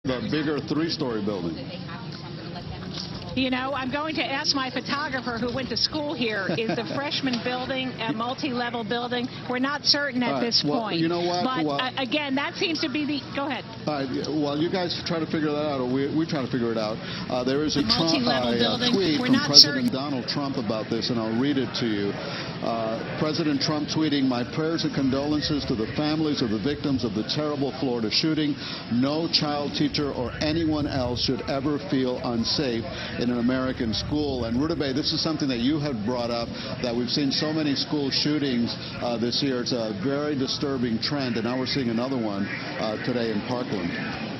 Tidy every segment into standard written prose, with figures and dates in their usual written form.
The bigger three-story building. You know, I'm going to ask my photographer who went to school here, is the freshman building a multi-level building? We're not certain at this point. You know what? But again, that seems to be the... Go ahead. Well, you guys try to figure that out, or we try to figure it out. There is a tweet from President Donald Trump about this, and I'll read it to you. President Trump tweeting, "My prayers and condolences to the families of the victims of the terrible Florida shooting. No child, teacher, or anyone else should ever feel unsafe in an American school." And Rudabeh, this is something that you had brought up, that we've seen so many school shootings this year. It's a very disturbing trend, and now we're seeing another one today in Parkland.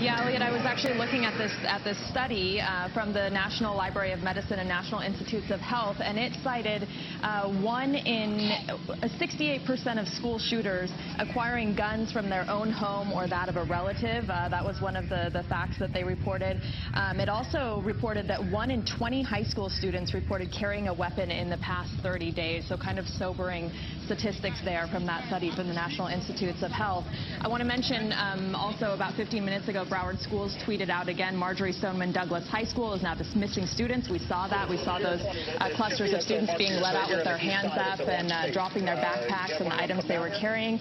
Yeah, Elliot, I was actually looking at this study from the National Library of Medicine and National Institutes of Health, and it cited 68% of school shooters acquiring guns from their own home or that of a relative. That was one of the facts that they reported. It also reported that 1 in 20 high school students reported carrying a weapon in the past 30 days, so kind of sobering statistics there from that study from the National Institutes of Health. I want to mention also about 15 minutes ago, Broward Schools tweeted out again, Marjory Stoneman Douglas High School is now dismissing students. We saw that. We saw those clusters of students being let out with their hands up and dropping their backpacks and the items they were carrying.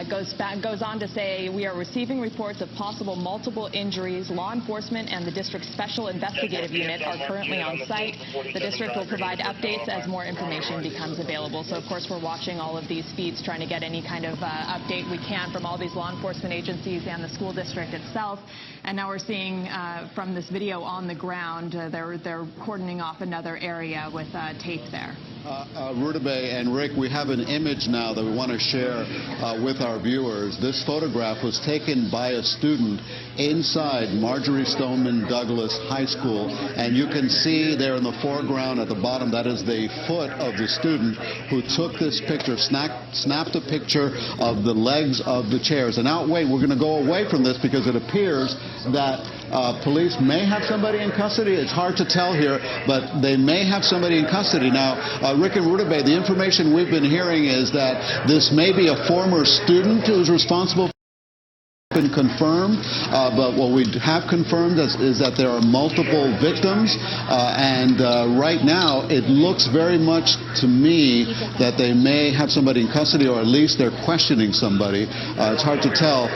Goes on to say, "We are receiving reports of possible multiple injuries. Law enforcement and the district's special investigative unit are currently on site. The district will provide updates as more information becomes available." So, of course, we're watching all of these feeds, trying to get any kind of update we can from all these law enforcement agencies and the school district itself. And now we're seeing from this video on the ground, they're cordoning off another area with tape there. Rudabeh and Rick, we have an image now that we want to share with our viewers. This photograph was taken by a student inside Marjory Stoneman Douglas High School, and you can see there in the foreground at the bottom, that is the foot of the student who took this picture, snapped a picture of the legs of the chairs. And now, wait, we're going to go away from this because it appears that police may have somebody in custody. It's hard to tell here, but they may have somebody in custody. Now, Rick and Rudabeh, the information we've been hearing is that this may be a former student who's responsible. Been confirmed, but what we have confirmed is that there are multiple victims, and right now it looks very much to me that they may have somebody in custody, or at least they're questioning somebody. It's hard to tell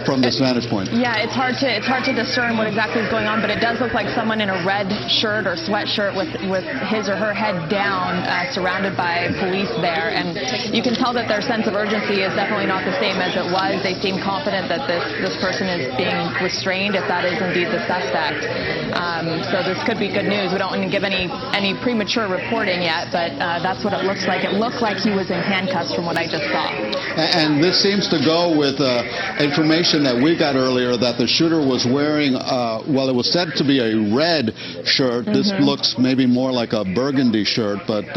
from this vantage point. Yeah, it's hard to discern what exactly is going on, but it does look like someone in a red shirt or sweatshirt with his or her head down, surrounded by police there, and you can tell that their sense of urgency is definitely not the same as it was. They seem confident that this person is being restrained, if that is indeed the suspect. So this could be good news. We don't want to give any premature reporting yet, but that's what it looks like. It looked like he was in handcuffs from what I just saw. And this seems to go with information that we got earlier, that the shooter was wearing, well, it was said to be a red shirt. This looks maybe more like a burgundy shirt, but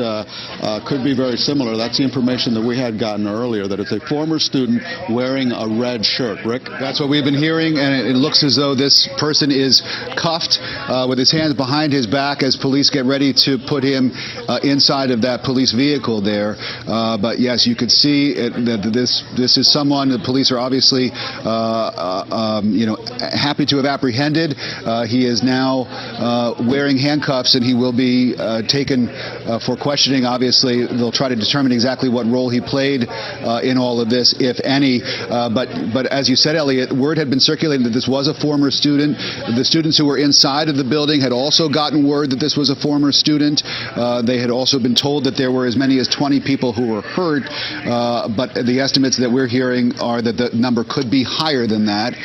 could be very similar. That's the information that we had gotten earlier, that it's a former student wearing a red shirt. Rick? That's what we've been hearing, and it looks as though this person is cuffed with his hands behind his back as police get ready to put him inside of that police vehicle there. But yes, you could see that this is someone the police are obviously happy to have apprehended. He is now wearing handcuffs, and he will be taken for questioning. Obviously, they'll try to determine exactly what role he played in all of this, if any. But as you said, Elliot, word had been circulating that this was a former student. The students who were inside of the building had also gotten word that this was a former student. They had also been told that there were as many as 20 people who were hurt, but the estimates that we're hearing are that the number could be higher than that.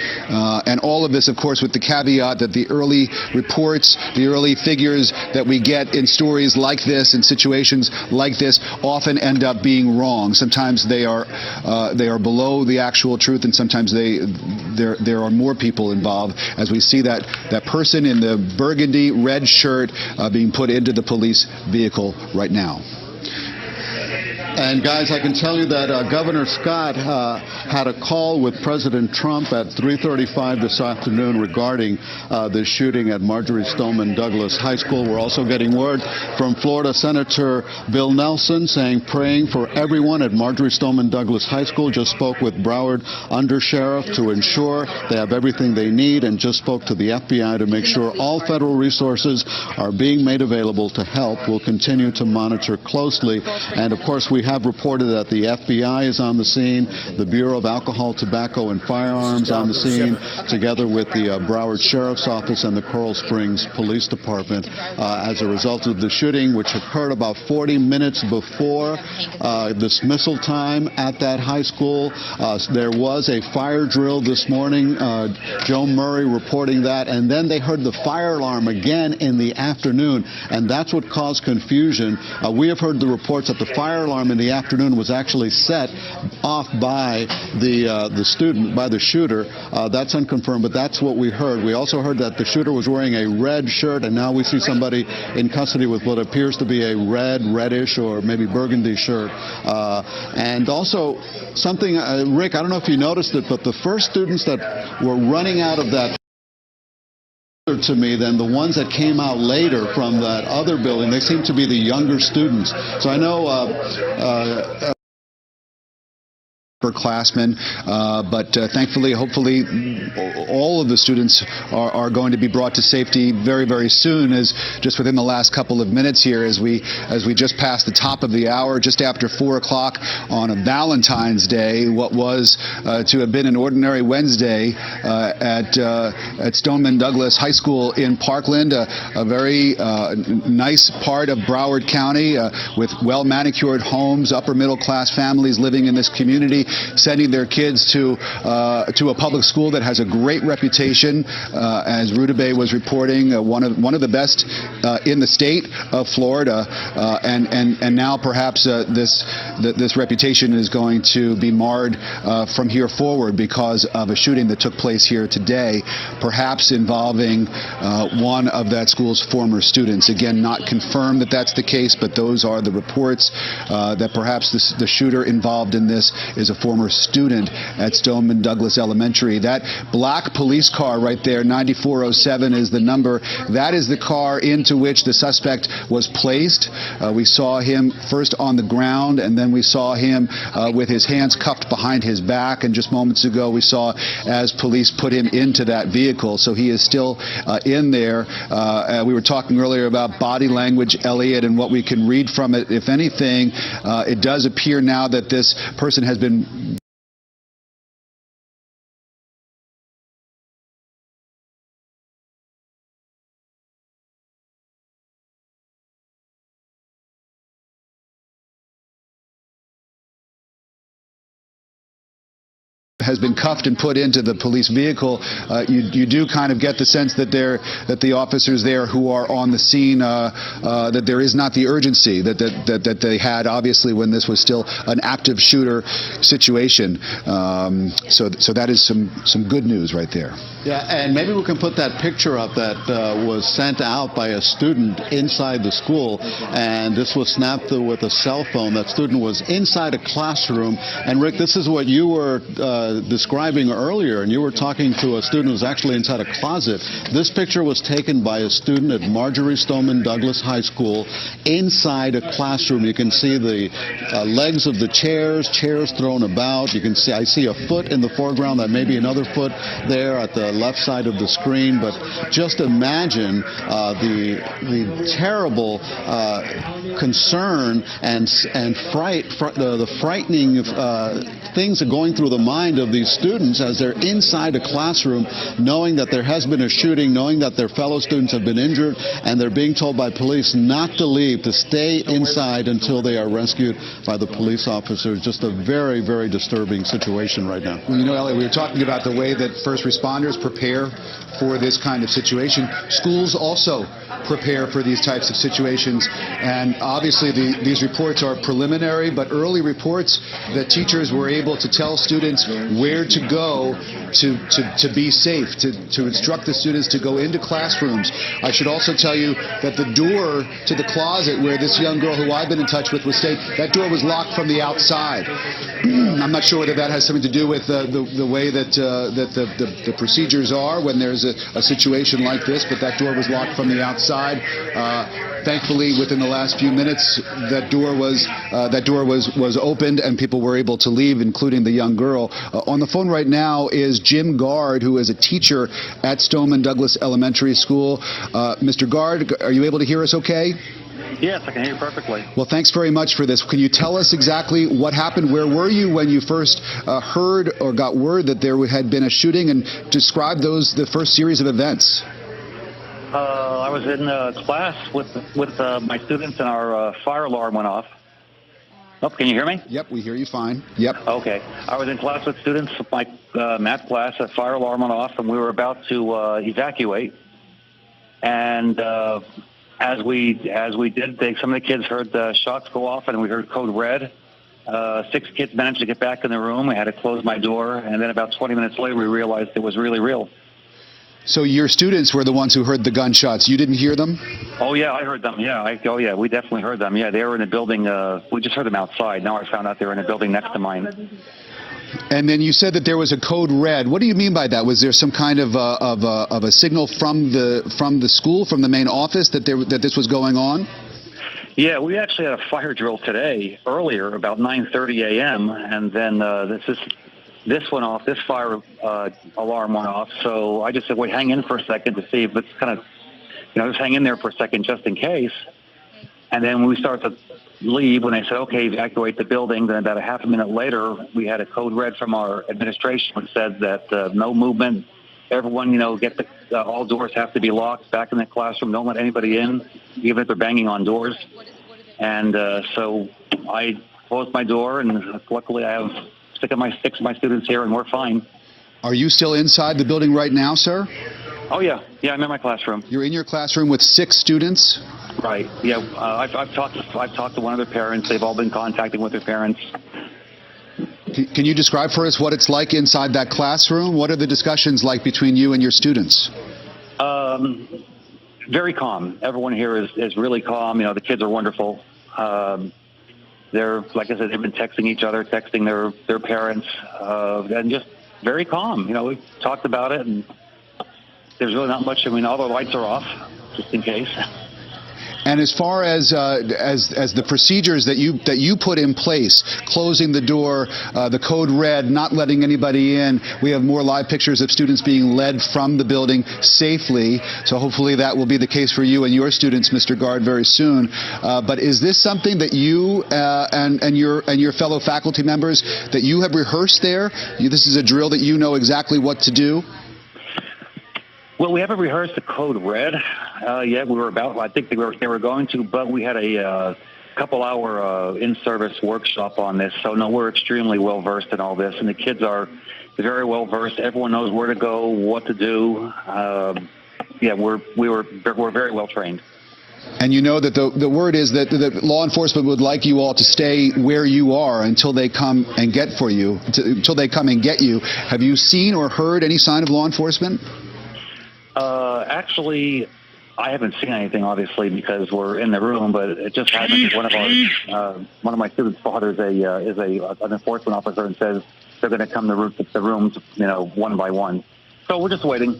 And all of this, of course, with the caveat that the early reports, the early figures that we get in stories like this, in situations like this, often end up being wrong. Sometimes they are below the actual truth, and sometimes there are more people involved, as we see that person in the burgundy red shirt being put into the police vehicle right now. And guys, I can tell you that Governor Scott had a call with President Trump at 3:35 this afternoon regarding the shooting at Marjory Stoneman Douglas High School. We're also getting word from Florida Senator Bill Nelson saying praying for everyone at Marjory Stoneman Douglas High School. Just spoke with Broward Undersheriff to ensure they have everything they need, and just spoke to the FBI to make sure all federal resources are being made available to help. We'll continue to monitor closely. And of course, we have reported that the FBI is on the scene, the Bureau of Alcohol, Tobacco, and Firearms on the scene, together with the Broward Sheriff's Office and the Coral Springs Police Department, as a result of the shooting, which occurred about 40 minutes before dismissal time at that high school. There was a fire drill this morning, Joe Murray reporting that, and then they heard the fire alarm again in the afternoon, and that's what caused confusion. We have heard the reports that the fire alarm in the afternoon was actually set off by the student, by the shooter. That's unconfirmed, but that's what we heard. We also heard that the shooter was wearing a red shirt, and now we see somebody in custody with what appears to be a reddish, or maybe burgundy shirt. And also something, Rick, I don't know if you noticed it, but the first students that were running out of that to me than the ones that came out later from that other building. They seem to be the younger students. So I know upperclassmen, but thankfully, hopefully, all of the students are going to be brought to safety very, very soon, as just within the last couple of minutes here, as we just passed the top of the hour, just after 4 o'clock on a Valentine's Day, what was to have been an ordinary Wednesday at Stoneman Douglas High School in Parkland, a very nice part of Broward County, with well-manicured homes, upper-middle-class families living in this community, sending their kids to a public school that has a great reputation, as Rudabeh was reporting, one of the best in the state of Florida, and now perhaps this reputation is going to be marred from here forward because of a shooting that took place here today, perhaps involving one of that school's former students. Again, not confirmed that that's the case, but those are the reports, that perhaps the shooter involved in this is a former student at Stoneman Douglas Elementary. That black police car right there, 9407 is the number. That is the car into which the suspect was placed. We saw him first on the ground, and then we saw him with his hands cuffed behind his back, and just moments ago we saw as police put him into that vehicle. So he is still in there. We were talking earlier about body language, Elliot, and what we can read from it. If anything, it does appear now that this person has been cuffed and put into the police vehicle. You do kind of get the sense that the officers there who are on the scene, that there is not the urgency that they had, obviously, when this was still an active shooter situation. So that is some good news right there. Yeah, and maybe we can put that picture up that was sent out by a student inside the school, and this was snapped with a cell phone. That student was inside a classroom, and Rick, this is what you were describing earlier, and you were talking to a student who was actually inside a closet. This picture was taken by a student at Marjory Stoneman Douglas High School inside a classroom. You can see the legs of the chairs thrown about. You can see, I see a foot in the foreground, that may be another foot there at the left side of the screen, but just imagine the terrible concern and fright, the frightening things are going through the mind of these students as they're inside a classroom, knowing that there has been a shooting, knowing that their fellow students have been injured, and they're being told by police not to leave, to stay inside until they are rescued by the police officers. Just a very, very disturbing situation right now. You know, Elliot, we were talking about the way that first responders prepare for this kind of situation. Schools also prepare for these types of situations. And obviously these reports are preliminary, but early reports that teachers were able to tell students where to go to be safe, to instruct the students to go into classrooms. I should also tell you that the door to the closet where this young girl who I've been in touch with was staying, that door was locked from the outside. I'm not sure whether that has something to do with the way that the procedures are when there's a situation like this, but that door was locked from the outside. Thankfully, within the last few minutes, that door was opened and people were able to leave, including the young girl. On the phone right now is Jim Gard, who is a teacher at Stoneman Douglas Elementary School. Mr. Gard, are you able to hear us okay? Yes, I can hear you perfectly. Well, thanks very much for this. Can you tell us exactly what happened? Where were you when you first heard or got word that there had been a shooting, and describe the first series of events? I was in class with my students, and our fire alarm went off. Oh, can you hear me? Yep, we hear you fine. Yep. Okay. I was in class with students, my math class. A fire alarm went off, and we were about to evacuate. And as we did, some of the kids heard the shots go off, and we heard code red. 6 kids managed to get back in the room. I had to close my door, and then about 20 minutes later, we realized it was really real. So your students were the ones who heard the gunshots. You didn't hear them? Oh, yeah, I heard them. Yeah, we definitely heard them. Yeah, they were in the building. We just heard them outside. Now I found out they were in a building next to mine. And then you said that there was a code red. What do you mean by that? Was there some kind of a signal from the school, from the main office, that this was going on? Yeah, we actually had a fire drill today, earlier, about 9:30 a.m., and then this went off. This fire alarm went off. So I just said, wait, hang in for a second to see if it's kind of, just hang in there for a second just in case. And then when we started to leave, when they said, okay, evacuate the building, then about a half a minute later, we had a code red from our administration which said that no movement. Everyone, all doors have to be locked back in the classroom. Don't let anybody in, even if they're banging on doors. And so I closed my door, and luckily I have 6 of my students here, and we're fine. Are you still inside the building right now, sir? Oh, yeah. Yeah, I'm in my classroom. You're in your classroom with 6 students? Right. Yeah, I've talked to one of their parents. They've all been contacting with their parents. Can you describe for us what it's like inside that classroom? What are the discussions like between you and your students? Very calm. Everyone here is really calm. The kids are wonderful. They're, like I said, they've been texting each other, texting their parents, and just very calm. We've talked about it, and there's really not much. All the lights are off, just in case. And as far as the procedures that you put in place, closing the door, the code red, not letting anybody in, we have more live pictures of students being led from the building safely. So hopefully that will be the case for you and your students, Mr. Gard, very soon. But is this something that you and your fellow faculty members that you have rehearsed there? This is a drill that you know exactly what to do? Well, we haven't rehearsed the code red yet. I think they were going to, but we had a couple-hour in-service workshop on this. So, no, we're extremely well-versed in all this, and the kids are very well-versed. Everyone knows where to go, what to do. We're very well-trained. And you know that the word is that law enforcement would like you all to stay where you are until they come and get you. Have you seen or heard any sign of law enforcement? Actually, I haven't seen anything, obviously, because we're in the room. But it just happened. One of my students' fathers is an enforcement officer, and says they're going to come to the rooms, one by one. So we're just waiting.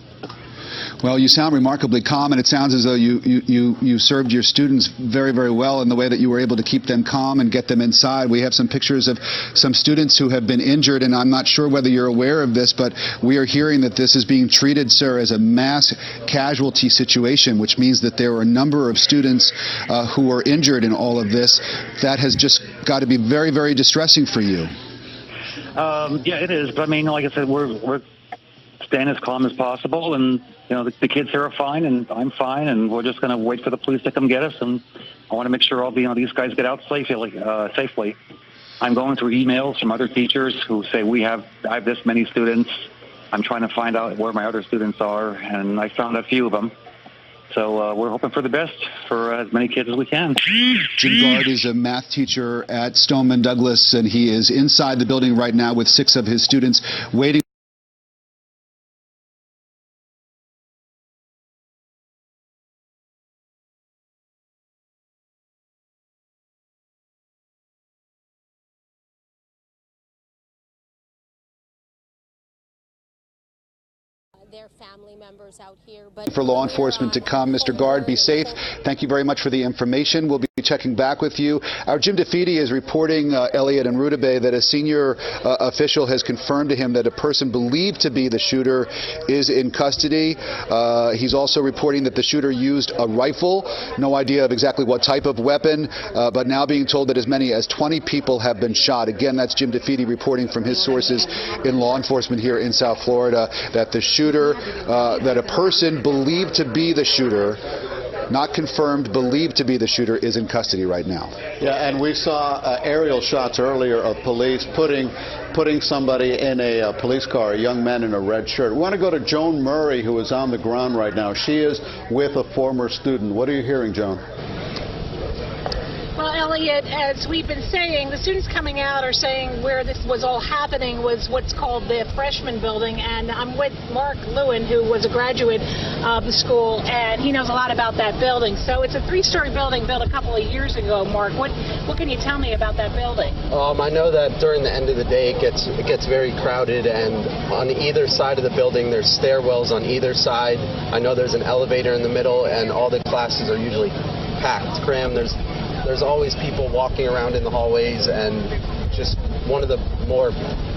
Well, you sound remarkably calm, and it sounds as though you served your students very, very well in the way that you were able to keep them calm and get them inside. We have some pictures of some students who have been injured, and I'm not sure whether you're aware of this, but we are hearing that this is being treated, sir, as a mass casualty situation, which means that there are a number of students who are injured in all of this. That has just got to be very, very distressing for you. Yeah, it is. But I mean, like I said, we're staying as calm as possible, and the kids here are fine, and I'm fine, and we're just going to wait for the police to come get us. And I want to make sure all these guys get out safely. I'm going through emails from other teachers who say I have this many students. I'm trying to find out where my other students are, and I found a few of them. So we're hoping for the best for as many kids as we can. Jim Gard is a math teacher at Stoneman Douglas, and he is inside the building right now with 6 of his students waiting. Their family members out here. But for law enforcement to come. Mr. Gard, be safe. Thank you very much for the information. We'll be checking back with you. Our Jim DeFede is reporting, Elliot and Rudabeh, that a senior official has confirmed to him that a person believed to be the shooter is in custody. He's also reporting that the shooter used a rifle. No idea of exactly what type of weapon, but now being told that as many as 20 people have been shot. Again, that's Jim DeFede reporting from his sources in law enforcement here in South Florida that the shooter, that a person believed to be the shooter, not confirmed, believed to be the shooter, is in custody right now. Yeah, and we saw aerial shots earlier of police putting somebody in a police car, a young man in a red shirt. We want to go to Joan Murray, who is on the ground right now. She is with a former student. What are you hearing, Joan? Well, Elliot, as we've been saying, the students coming out are saying where this was all happening was what's called the freshman building, and I'm with Mark Lewin, who was a graduate of the school, and he knows a lot about that building. So it's a 3-story building built a couple of years ago. Mark, what can you tell me about that building? I know that during the end of the day it gets very crowded, and on either side of the building there's stairwells on either side. I know there's an elevator in the middle, and all the classes are usually packed, crammed. There's always people walking around in the hallways, and just one of the more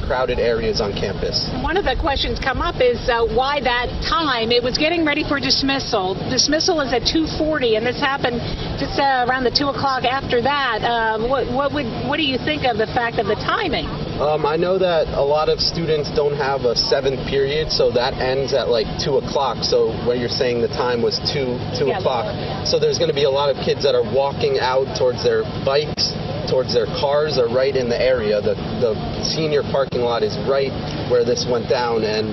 crowded areas on campus. One of the questions come up is why that time? It was getting ready for dismissal. Dismissal is at 2:40, and this happened just around the 2 o'clock after that. What do you think of the fact of the timing? I know that a lot of students don't have a 7th period, so that ends at like 2 o'clock. So where you're saying the time was 2 o'clock. So there's going to be a lot of kids that are walking out towards their bikes, towards their cars, are right in the area. The senior parking lot is right where this went down, and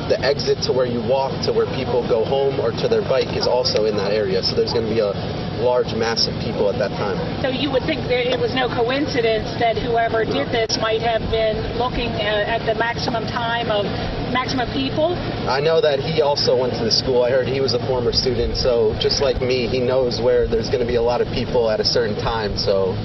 the exit to where you walk to where people go home or to their bike is also in that area. So there's going to be a large mass of people at that time. So you would think that it was no coincidence that whoever did this might have been looking at the maximum time of maximum people? I know that he also went to the school. I heard he was a former student, so just like me, he knows where there's going to be a lot of people at a certain time, so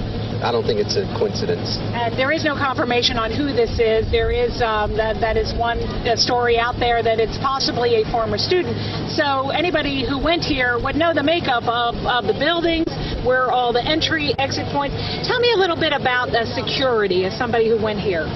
I don't think it's a coincidence. And there is no confirmation on who this is. There is that is one story out there that it's possibly a former student. So anybody who went here would know the makeup of the buildings, where all the entry, exit points. Tell me a little bit about the security as somebody who went here.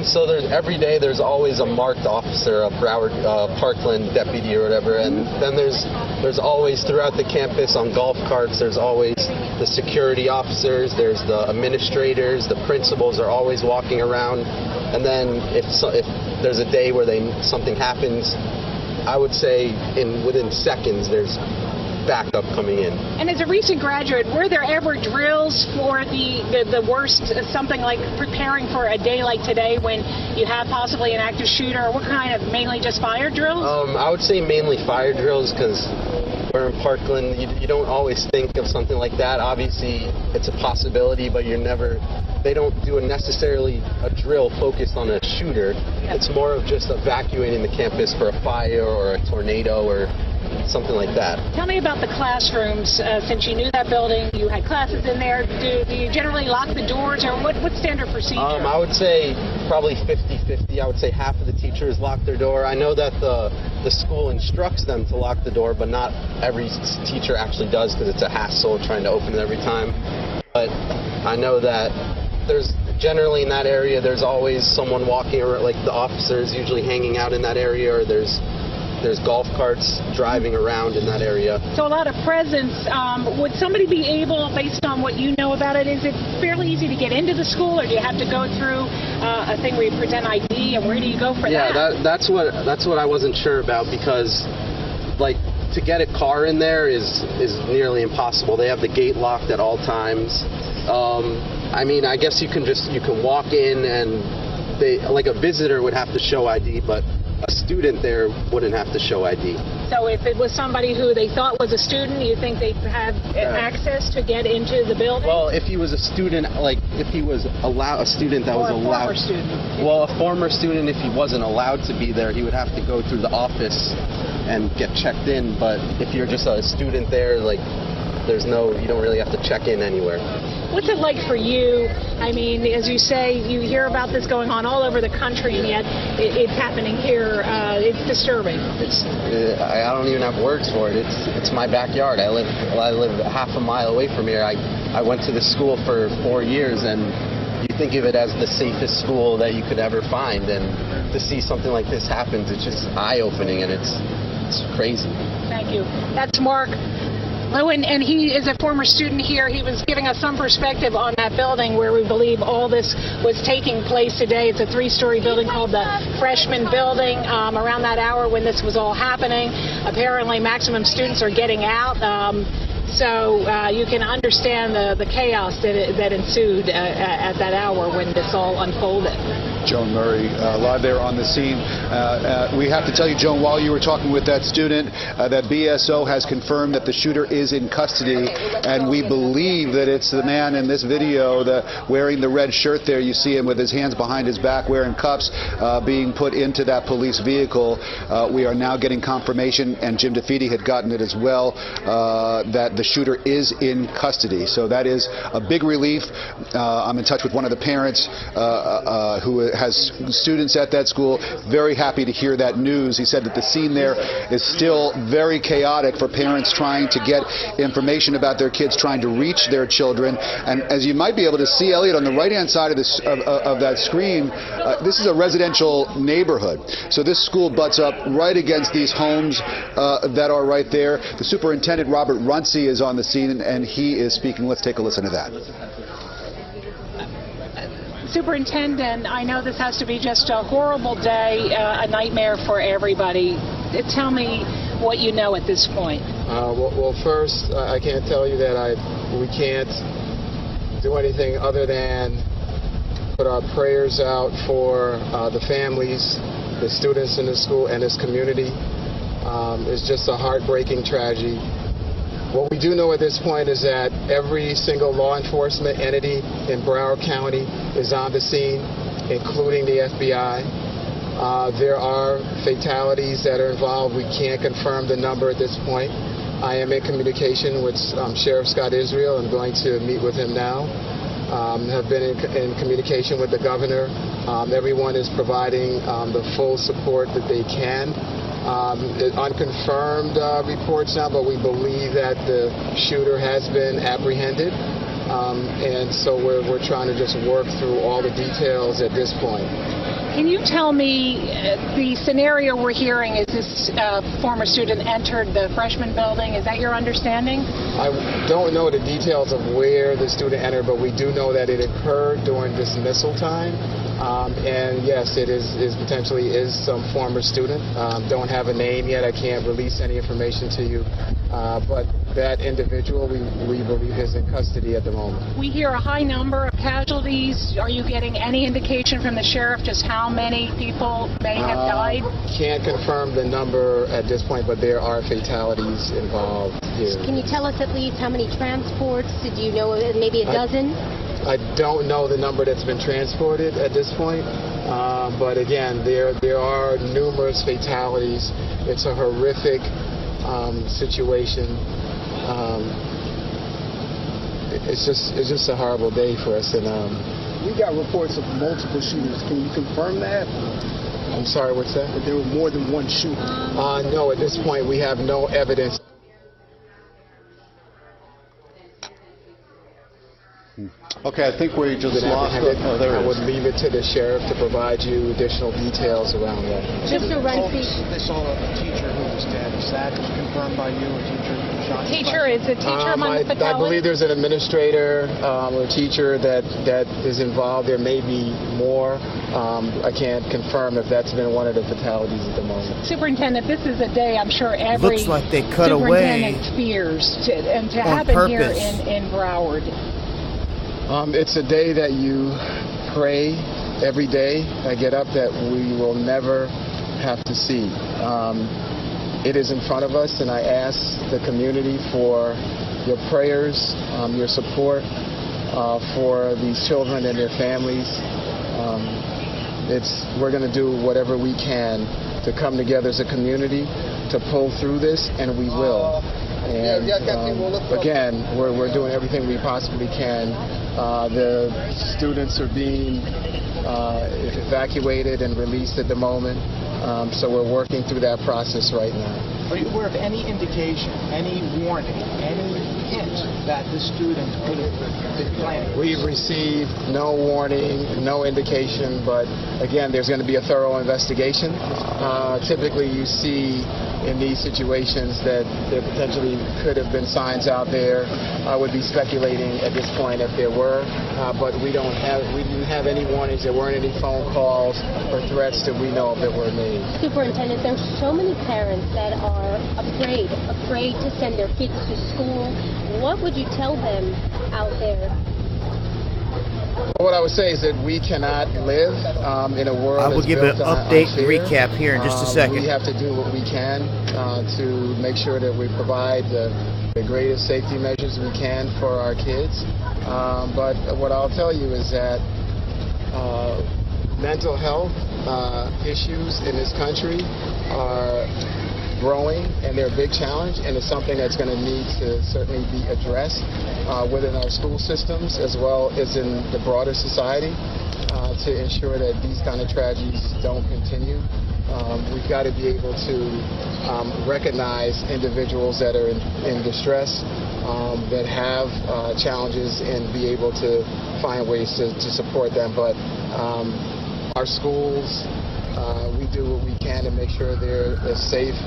So every day there's always a marked officer, a Broward Parkland deputy or whatever, and then there's always throughout the campus on golf carts, there's always the security officers, there's the administrators, the principals are always walking around, and then if there's a day where something happens, I would say within seconds there's backup coming in. And as a recent graduate, were there ever drills for the worst, something like preparing for a day like today when you have possibly an active shooter, or what kind of, mainly just fire drills? I would say mainly fire drills, because we're in Parkland, you don't always think of something like that. Obviously it's a possibility, but they don't do necessarily a drill focused on a shooter. Yeah. It's more of just evacuating the campus for a fire or a tornado or something like that. Tell me about the classrooms. Since you knew that building, you had classes in there. Do you generally lock the doors, or what's standard procedure? I would say probably 50-50. I would say half of the teachers lock their door. I know that the school instructs them to lock the door, but not every teacher actually does, because it's a hassle trying to open it every time. But I know that there's generally in that area, there's always someone walking around, like the officers usually hanging out in that area, or there's golf carts driving around in that area. So a lot of presence. Would somebody be able, based on what you know about it, is it fairly easy to get into the school, or do you have to go through a thing where you present ID, and where do you go for that? Yeah, that's what I wasn't sure about, because to get a car in there is nearly impossible. They have the gate locked at all times. I mean, I guess you can walk in, and a visitor would have to show ID, but a student there wouldn't have to show ID. So if it was somebody who they thought was a student, you think they'd have access to get into the building? Well, if he was a student, like if he was a student that was allowed. Or a former student. Well, a former student, if he wasn't allowed to be there, he would have to go through the office and get checked in. But if you're just a student there, like you don't really have to check in anywhere. What's it like for you? I mean, as you say, you hear about this going on all over the country, and yet it's happening here. It's disturbing. I don't even have words for it. It's my backyard. I live half a mile away from here. I went to this school for 4 years, and you think of it as the safest school that you could ever find, and to see something like this happen, it's just eye-opening, and it's crazy. Thank you. That's Mark Lewin, and he is a former student here. He was giving us some perspective on that building where we believe all this was taking place today. It's a 3-story building called the Freshman Building. Around that hour when this was all happening, apparently maximum students are getting out. So you can understand the chaos that ensued at that hour when this all unfolded. Joan Murray, live there on the scene. We have to tell you, Joan, while you were talking with that student, that BSO has confirmed that the shooter is in custody, and we believe that it's the man in this video wearing the red shirt there. You see him with his hands behind his back, wearing cuffs, being put into that police vehicle. We are now getting confirmation, and Jim DeFede had gotten it as well, that the shooter is in custody. So that is a big relief. I'm in touch with one of the parents who has students at that school. Very happy to hear that news. He said that the scene there is still very chaotic for parents trying to get information about their kids, trying to reach their children. And as you might be able to see, Elliot, on the right-hand side of that screen, this is a residential neighborhood. So this school butts up right against these homes that are right there. The superintendent, Robert Runcie, is on the scene, and he is speaking. Let's take a listen to that. Superintendent, I know this has to be just a horrible day, a nightmare for everybody. Tell me what you know at this point. Well, first, I can't tell you that we can't do anything other than put our prayers out for the families, the students in the school, and this community. It's just a heartbreaking tragedy. What we do know at this point is that every single law enforcement entity in Broward County is on the scene, including the FBI. There are fatalities that are involved. We can't confirm the number at this point. I am in communication with Sheriff Scott Israel. I'm going to meet with him now. Have been in communication with the governor. Everyone is providing the full support that they can. Unconfirmed reports now, but we believe that the shooter has been apprehended, and so we're trying to just work through all the details at this point. Can you tell me the scenario we're hearing is this former student entered the freshman building? Is that your understanding? I don't know the details of where the student entered, but we do know that it occurred during dismissal time. And yes, it is potentially some former student. Don't have a name yet. I can't release any information to you. But that individual, we believe, is in custody at the moment. We hear a high number of casualties. Are you getting any indication from the sheriff just how many people may have died? Can't confirm the number at this point, but there are fatalities involved here. Can you tell us at least how many transports? Did you know maybe a dozen? I don't know the number that's been transported at this point, but again, there are numerous fatalities. It's a horrific situation. It's just a horrible day for us, and we got reports of multiple shooters. Can you confirm that? I'm sorry, what's that? That there were more than one shooter. No, at this point we have no evidence. Okay, I think we just lost it. Oh, there I it would is. leave it to the sheriff to provide you additional details around that. Mr. Runcie. They saw a teacher who was dead. Is that confirmed by you? A teacher shot? Is a teacher among the fatalities? I believe there's an administrator or teacher that is involved. There may be more. I can't confirm if that's been one of the fatalities at the moment. Superintendent, this is a day I'm sure every looks like they cut away superintendent fears to happen purpose. Here in Broward. It's a day that you pray every day. I get up that we will never have to see. it is in front of us, and I ask the community for your prayers, your support for these children and their families. We're going to do whatever we can to come together as a community to pull through this, and we will. And again, we're doing everything we possibly can. The students are being evacuated and released at the moment, so we're working through that process right now. Are you aware of any indication, any warning, any hint that the student could have been planning? We've received no warning, no indication, but again, there's going to be a thorough investigation. Typically, you see in these situations that there potentially could have been signs out there. I would be speculating at this point if there were, but we didn't have any warnings. There weren't any phone calls or threats that we know of that were made. Superintendent, there's so many parents that are afraid to send their kids to school. What would you tell them out there? What I would say is that we cannot live in a world I will give an update and recap here in just a second. We have to do what we can to make sure that we provide the greatest safety measures we can for our kids. But what I'll tell you is that mental health issues in this country are growing, and they're a big challenge, and it's something that's going to need to certainly be addressed within our school systems as well as in the broader society to ensure that these kind of tragedies don't continue. We've got to be able to recognize individuals that are in distress, that have challenges, and be able to find ways to support them. But our schools, we do what we can to make sure they're as safe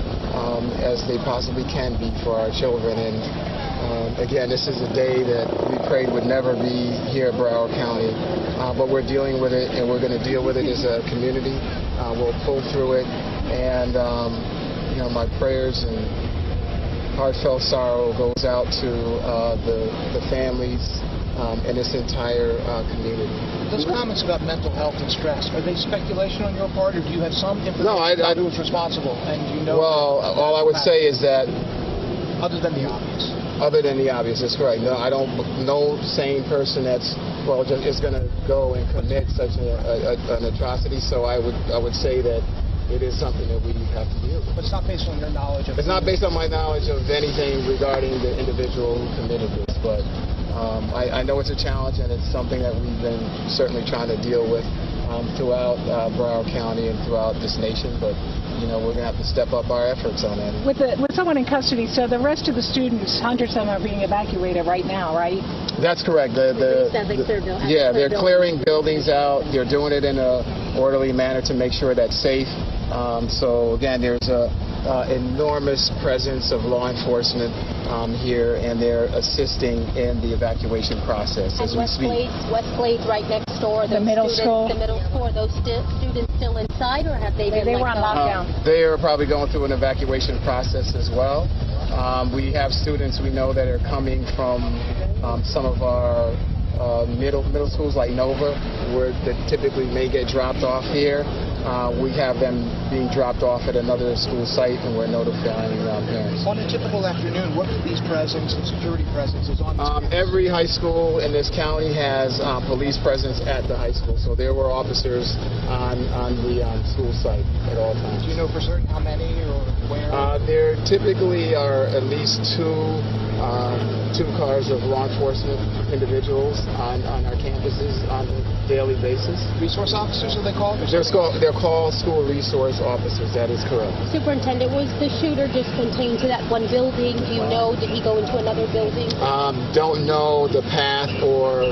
as they possibly can be for our children. And again, this is a day that we prayed would never be here at Broward County, but we're dealing with it, and we're going to deal with it as a community. We'll pull through it, and my prayers and heartfelt sorrow goes out to the families and this entire community. Those comments about mental health and stress, are they speculation on your part, or do you have some information about who is responsible? And you know. Well, all I would say is that. Other than the obvious. Other than the obvious, that's correct. No, I don't. No sane person that's is going to go and commit such an atrocity. So I would say that it is something that we have to deal with. But it's not based on your knowledge of. It's not based on my knowledge of anything regarding the individual who committed this, but. I know it's a challenge, and it's something that we've been certainly trying to deal with throughout Broward County and throughout this nation, but we're going to have to step up our efforts on that. With someone in custody, so the rest of the students, hundreds of them are being evacuated right now, right? That's correct. They're clearing buildings out. They're doing it in an orderly manner to make sure that's safe. So again, there's a enormous presence of law enforcement here, and they're assisting in the evacuation process as we speak. Westglade right next door. The middle school. The middle school. Are those students still inside, or have they been? They were on lockdown. They are probably going through an evacuation process as well. We have students we know that are coming from some of our middle schools like Nova, where they typically may get dropped off here. We have them being dropped off at another school site, and we're notifying parents. On a typical afternoon, what police presence and security presence is on this every high school in this county has police presence at the high school, so there were officers on the school site at all times. Do you know for certain how many or where? There typically are at least two cars of law enforcement individuals on our campuses on a daily basis. Resource officers, are they called? They're called school resource officers. That is correct. Superintendent, was the shooter just contained to that one building? Do you know? Did he go into another building? Don't know the path or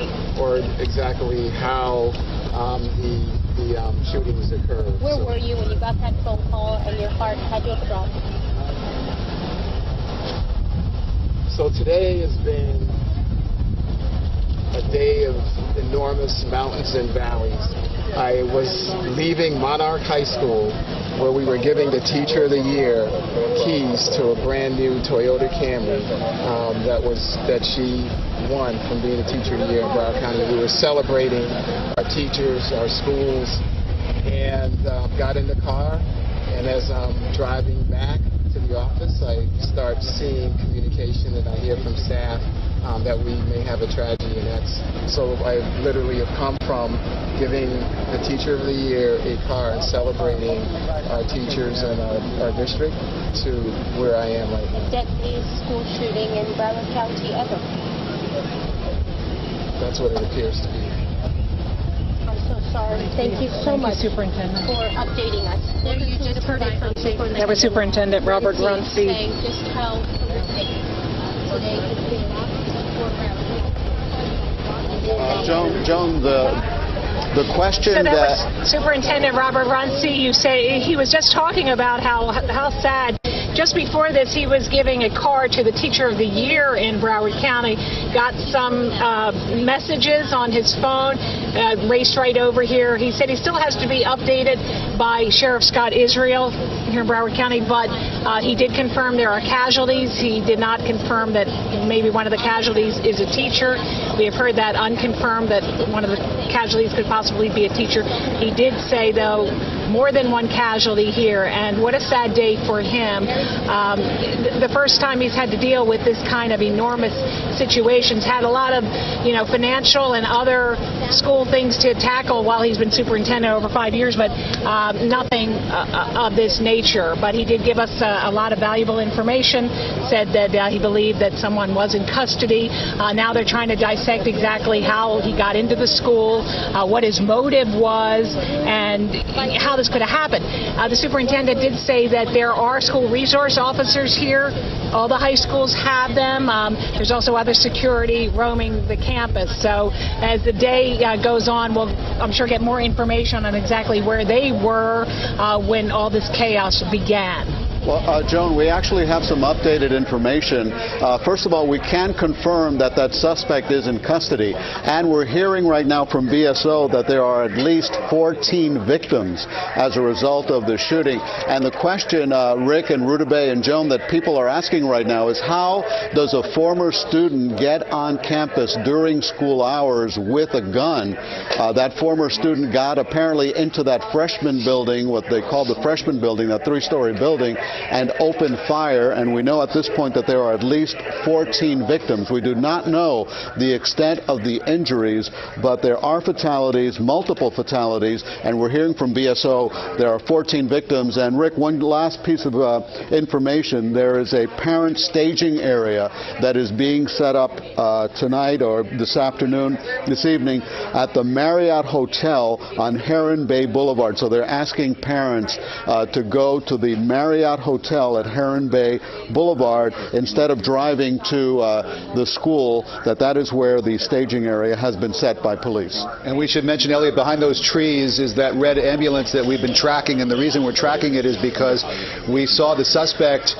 exactly how the shootings occurred. Where were you when you got that phone call and your heart had just dropped? So today has been a day of enormous mountains and valleys. I was leaving Monarch High School, where we were giving the Teacher of the Year keys to a brand new Toyota Camry that she won from being a Teacher of the Year in Broward County. We were celebrating our teachers, our schools, and got in the car, and as I'm driving back to the the office, I start seeing communication and I hear from staff that we may have a tragedy, and that's so I literally have come from giving the Teacher of the Year a card celebrating our teachers and our district to where I am right now. Deadliest school shooting in Broward County ever. That's what it appears to be. I'm so sorry. Thank you so much, Superintendent, for updating us. There you just heard it from Superintendent. That was Superintendent Robert Runcie. Saying just how horrific today has been for Broward. Joan, the question so that was Superintendent Robert Runcie. You say he was just talking about how sad. Just before this, he was giving a card to the Teacher of the Year in Broward County. Got some messages on his phone, raced right over here. He said he still has to be updated by Sheriff Scott Israel here in Broward County, but he did confirm there are casualties. He did not confirm that maybe one of the casualties is a teacher. We have heard that unconfirmed, that one of the casualties could possibly be a teacher. He did say, though, more than one casualty here, and what a sad day for him. The first time he's had to deal with this kind of enormous situations, had a lot of, financial and other school things to tackle while he's been superintendent over 5 years, but nothing of this nature. But he did give us a lot of valuable information, said that he believed that someone was in custody. Now they're trying to dissect exactly how he got into the school, what his motive was, and how this could have happened. The superintendent did say that there are school resource officers here. All the high schools have them. There's also other security roaming the campus. So as the day goes on, we'll, I'm sure, get more information on exactly where they were when all this chaos began. Well, Joan, we actually have some updated information. First of all, we can confirm that that suspect is in custody, and we're hearing right now from BSO that there are at least 14 victims as a result of the shooting. And the question, Rick and Rudabeh and Joan, that people are asking right now is, how does a former student get on campus during school hours with a gun? That former student got apparently into that freshman building, what they call the freshman building, that three-story building, and opened fire, and we know at this point that there are at least 14 victims. We do not know the extent of the injuries, but there are fatalities, multiple fatalities, and we're hearing from BSO there are 14 victims. And Rick, one last piece of information, there is a parent staging area that is being set up tonight or this evening at the Marriott Hotel on Heron Bay Boulevard. So they're asking parents to go to the Marriott Hotel at Heron Bay Boulevard instead of driving to the school. That is where the staging area has been set by police. And we should mention, Elliot, behind those trees is that red ambulance that we've been tracking, and the reason we're tracking it is because we saw the suspect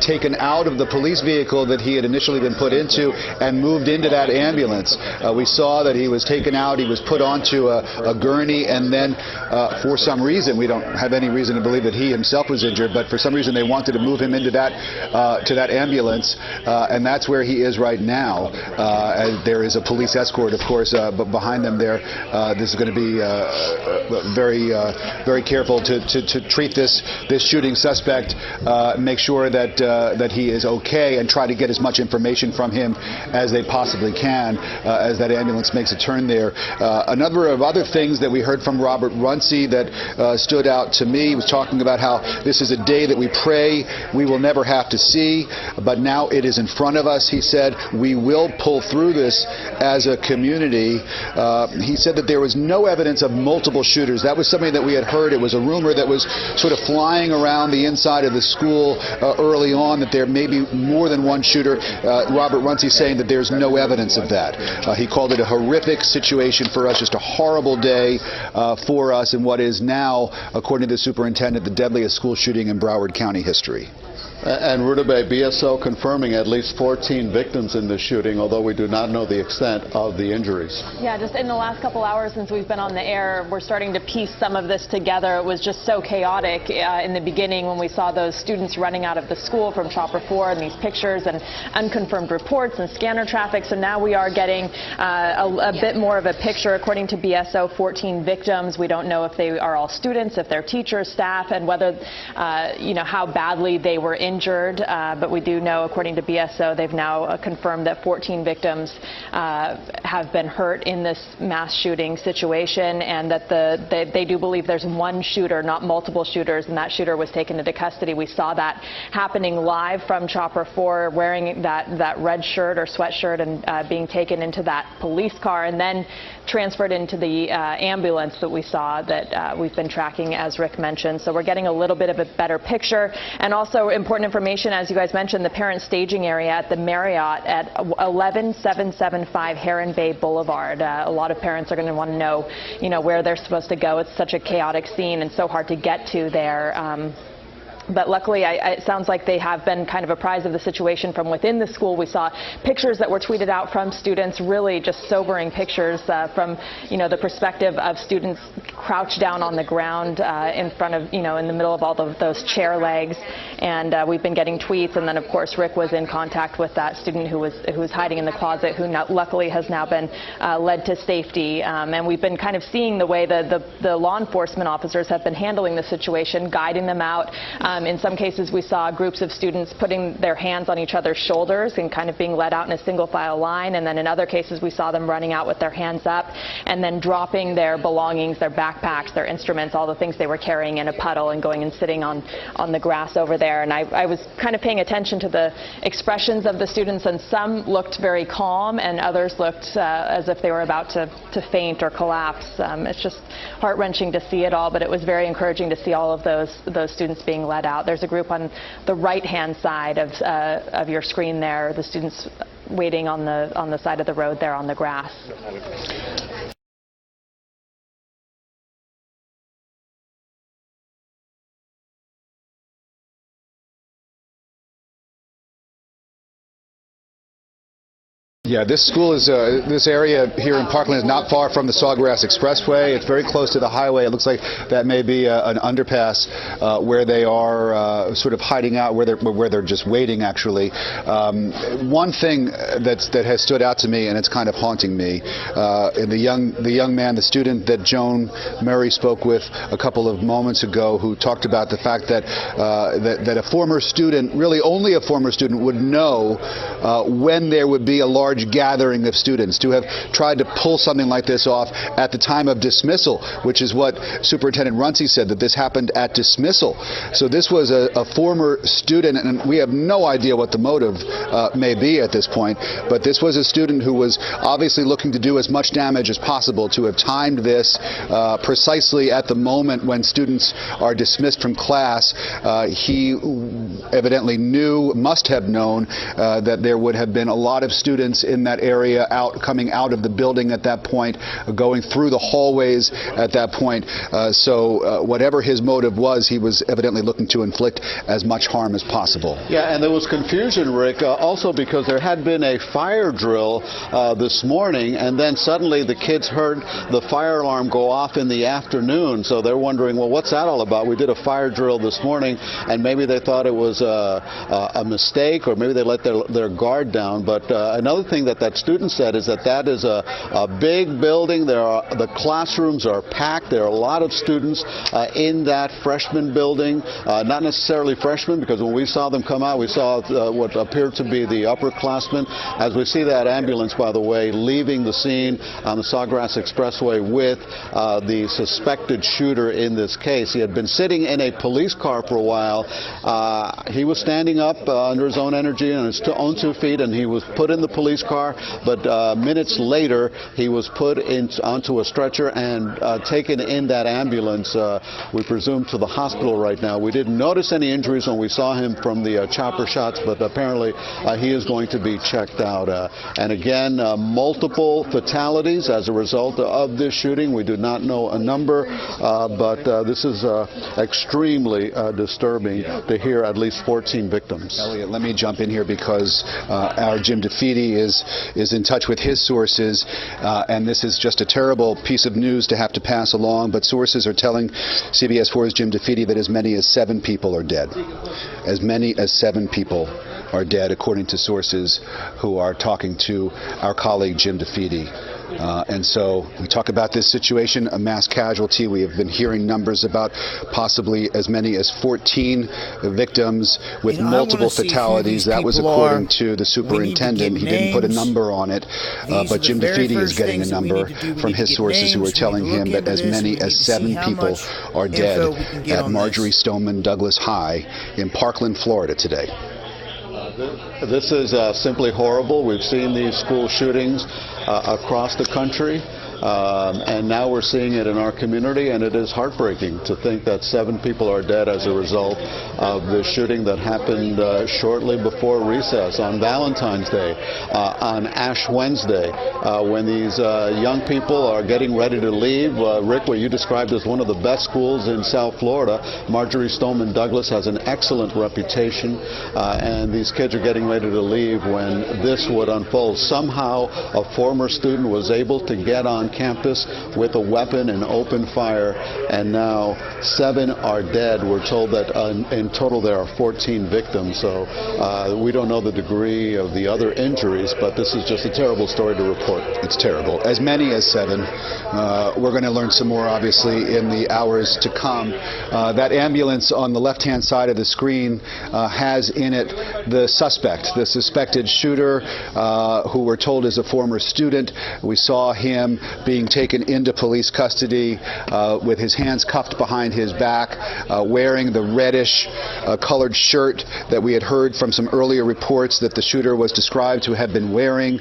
taken out of the police vehicle that he had initially been put into and moved into that ambulance. We saw that he was taken out, he was put onto a gurney, and then for some reason, we don't have any reason to believe that he himself was injured, but for some reason they wanted to move him into that to that ambulance, and that's where he is right now. And there is a police escort, of course, but behind them there, this is going to be very careful to treat this shooting suspect, make sure that he is okay, and try to get as much information from him as they possibly can as that ambulance makes a turn there. A number of other things that we heard from Robert Runcie that stood out to me. He was talking about how this is a day that we pray we will never have to see, but now it is in front of us. He said we will pull through this as a community. He said that there was no evidence of multiple shooters. That was something that we had heard. It was a rumor that was sort of flying around the inside of the school early on, that there may be more than one shooter. Robert Runcie saying that there's no evidence of that. He called it a horrific situation for us, just a horrible day for us in what is now, according to the superintendent, the deadliest school shooting in Broward County history. And Rudabeh, BSO confirming at least 14 victims in the shooting, although we do not know the extent of the injuries. Yeah, just in the last couple hours since we've been on the air, we're starting to piece some of this together. It was just so chaotic in the beginning when we saw those students running out of the school from Chopper 4 and these pictures and unconfirmed reports and scanner traffic. So now we are getting a bit more of a picture. According to BSO, 14 victims. We don't know if they are all students, if they're teachers, staff, and whether, how badly they were injured. injured, but we do know, according to BSO, they've now confirmed that 14 victims have been hurt in this mass shooting situation, and that they do believe there's one shooter, not multiple shooters, and that shooter was taken into custody. We saw that happening live from Chopper 4, wearing that red shirt or sweatshirt and being taken into that police car and then transferred into the ambulance that we saw that we've been tracking, as Rick mentioned. So we're getting a little bit of a better picture. And also important information, as you guys mentioned, the parent staging area at the Marriott at 11775 Heron Bay Boulevard. A lot of parents are going to want to know, where they're supposed to go. It's such a chaotic scene and so hard to get to there. But luckily, it sounds like they have been kind of apprised of the situation from within the school. We saw pictures that were tweeted out from students, really just sobering pictures from, the perspective of students crouched down on the ground in front of, in the middle of all those chair legs. And we've been getting tweets. And then, of course, Rick was in contact with that student who was hiding in the closet, who luckily has now been led to safety. And we've been kind of seeing the way the law enforcement officers have been handling the situation, guiding them out. In some cases, we saw groups of students putting their hands on each other's shoulders and kind of being led out in a single file line. And then in other cases, we saw them running out with their hands up and then dropping their belongings, their backpacks, their instruments, all the things they were carrying in a puddle and going and sitting on the grass over there. And I was kind of paying attention to the expressions of the students, and some looked very calm and others looked as if they were about to faint or collapse. It's just heart-wrenching to see it all, but it was very encouraging to see all of those students being led out. There's a group on the right-hand side of your screen there, the students waiting on the side of the road there on the grass. Yeah, this school is, this area here in Parkland is not far from the Sawgrass Expressway. It's very close to the highway. It looks like that may be an underpass where they are sort of hiding out, where they're just waiting, actually. One thing that has stood out to me, and it's kind of haunting me, and the young man, the student that Joan Murray spoke with a couple of moments ago, who talked about the fact that that a former student, really only a former student, would know when there would be a large gathering of students. To have tried to pull something like this off at the time of dismissal, which is what Superintendent Runcie said, that this happened at dismissal. So this was a former student, and we have no idea what the motive may be at this point, but this was a student who was obviously looking to do as much damage as possible. To have timed this precisely at the moment when students are dismissed from class, he evidently must have known that there would have been a lot of students in that area coming out of the building at that point, going through the hallways at that point. So whatever his motive was, he was evidently looking to inflict as much harm as possible. Yeah, and there was confusion, Rick, also because there had been a fire drill this morning, and then suddenly the kids heard the fire alarm go off in the afternoon. So they're wondering, well, what's that all about? We did a fire drill this morning, and maybe they thought it was a mistake, or maybe they let their guard down. But another thing that student said is that is a big building. The classrooms are packed. There are a lot of students in that freshman building, not necessarily freshmen, because when we saw them come out, we saw what appeared to be the upperclassmen. As we see that ambulance, by the way, leaving the scene on the Sawgrass Expressway with the suspected shooter in this case. He had been sitting in a police car for a while. He was standing up under his own energy and his own 2 feet, and he was put in the police car, but minutes later he was put onto a stretcher and taken in that ambulance, we presume, to the hospital right now. We didn't notice any injuries when we saw him from the chopper shots, but apparently he is going to be checked out. And again, multiple fatalities as a result of this shooting. We do not know a number, but this is extremely disturbing to hear at least 14 victims. Elliot, let me jump in here because our Jim DeFede is in touch with his sources, and this is just a terrible piece of news to have to pass along, but sources are telling CBS 4's Jim DeFede that as many as 7 people are dead. As many as 7 people are dead, according to sources who are talking to our colleague Jim DeFede. And so we talk about this situation, a mass casualty. We have been hearing numbers about possibly as many as 14 victims with multiple fatalities. That was according to the superintendent. He didn't put a number on it, but Jim DeFede is getting a number from his sources who are telling him that as many as 7 people are dead at Marjory Stoneman Douglas High in Parkland, Florida today. This is simply horrible. We've seen these school shootings across the country. And now we're seeing it in our community, and it is heartbreaking to think that 7 people are dead as a result of the shooting that happened shortly before recess on Valentine's Day, on Ash Wednesday, when these young people are getting ready to leave. Rick, what you described as one of the best schools in South Florida, Marjory Stoneman Douglas has an excellent reputation, and these kids are getting ready to leave when this would unfold. Somehow a former student was able to get on campus with a weapon and open fire, and now 7 are dead. We're told that in total there are 14 victims, so we don't know the degree of the other injuries, but this is just a terrible story to report. It's terrible. As many as 7. We're going to learn some more, obviously, in the hours to come. That ambulance on the left-hand side of the screen has in it the suspect, the suspected shooter, who we're told is a former student. We saw him being taken into police custody with his hands cuffed behind his back, wearing the reddish colored shirt that we had heard from some earlier reports that the shooter was described to have been wearing.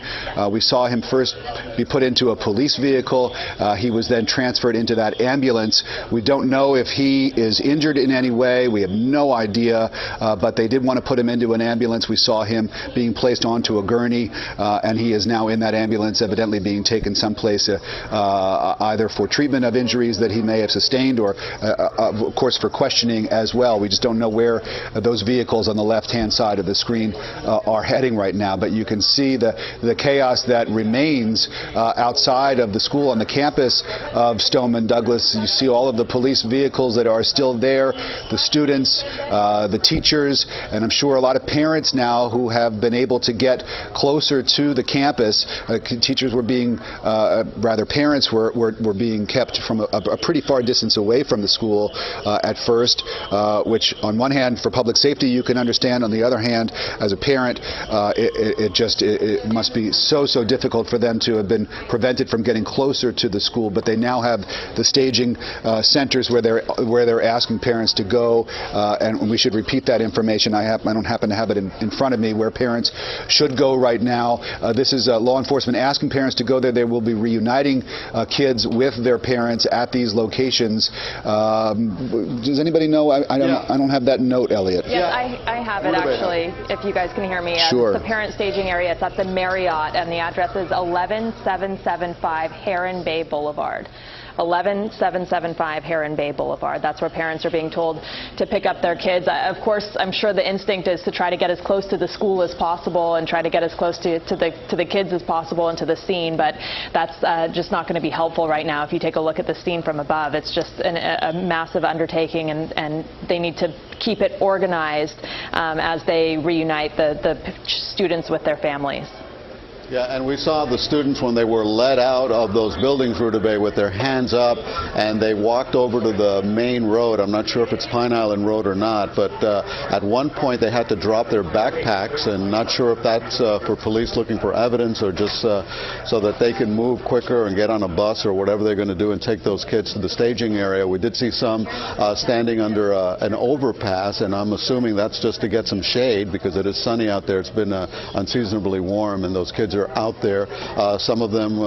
We saw him first be put into a police vehicle. He was then transferred into that ambulance. We don't know if he is injured in any way. We have no idea, but they did want to put him into an ambulance. We saw him being placed onto a gurney, and he is now in that ambulance, evidently being taken someplace either for treatment of injuries that he may have sustained or, of course, for questioning as well. We just don't know where those vehicles on the left-hand side of the screen are heading right now, but you can see the chaos that remains outside of the school on the campus of Stoneman Douglas. You see all of the police vehicles that are still there, the students, the teachers, and I'm sure a lot of parents now who have been able to get closer to the campus. Teachers were being parents were being kept from a pretty far distance away from the school at first, which on one hand for public safety you can understand. On the other hand, as a parent, it must be so difficult for them to have been prevented from getting closer to the school. But they now have the staging centers where they're asking parents to go, and we should repeat that information. I don't happen to have it in front of me where parents should go right now. This is law enforcement asking parents to go there. They will be reuniting kids with their parents at these locations. Does anybody know? I don't have that note, Elliot. Yes, I have it actually, if you guys can hear me. Sure. It's the parent staging area. It's at the Marriott, and the address is 11775 Heron Bay Boulevard. 11775 Heron Bay Boulevard. That's where parents are being told to pick up their kids. Of course, I'm sure the instinct is to try to get as close to the school as possible and try to get as close to the kids as possible and to the scene, but that's just not going to be helpful right now. If you take a look at the scene from above, it's just a massive undertaking, and they need to keep it organized as they reunite the students with their families. Yeah, and we saw the students when they were let out of those buildings, Rudabeh, with their hands up, and they walked over to the main road. I'm not sure if it's Pine Island Road or not, but at one point they had to drop their backpacks, and not sure if that's for police looking for evidence or just so that they can move quicker and get on a bus or whatever they're going to do and take those kids to the staging area. We did see some standing under an overpass, and I'm assuming that's just to get some shade because it is sunny out there. It's been unseasonably warm, and those kids are out there. Some of them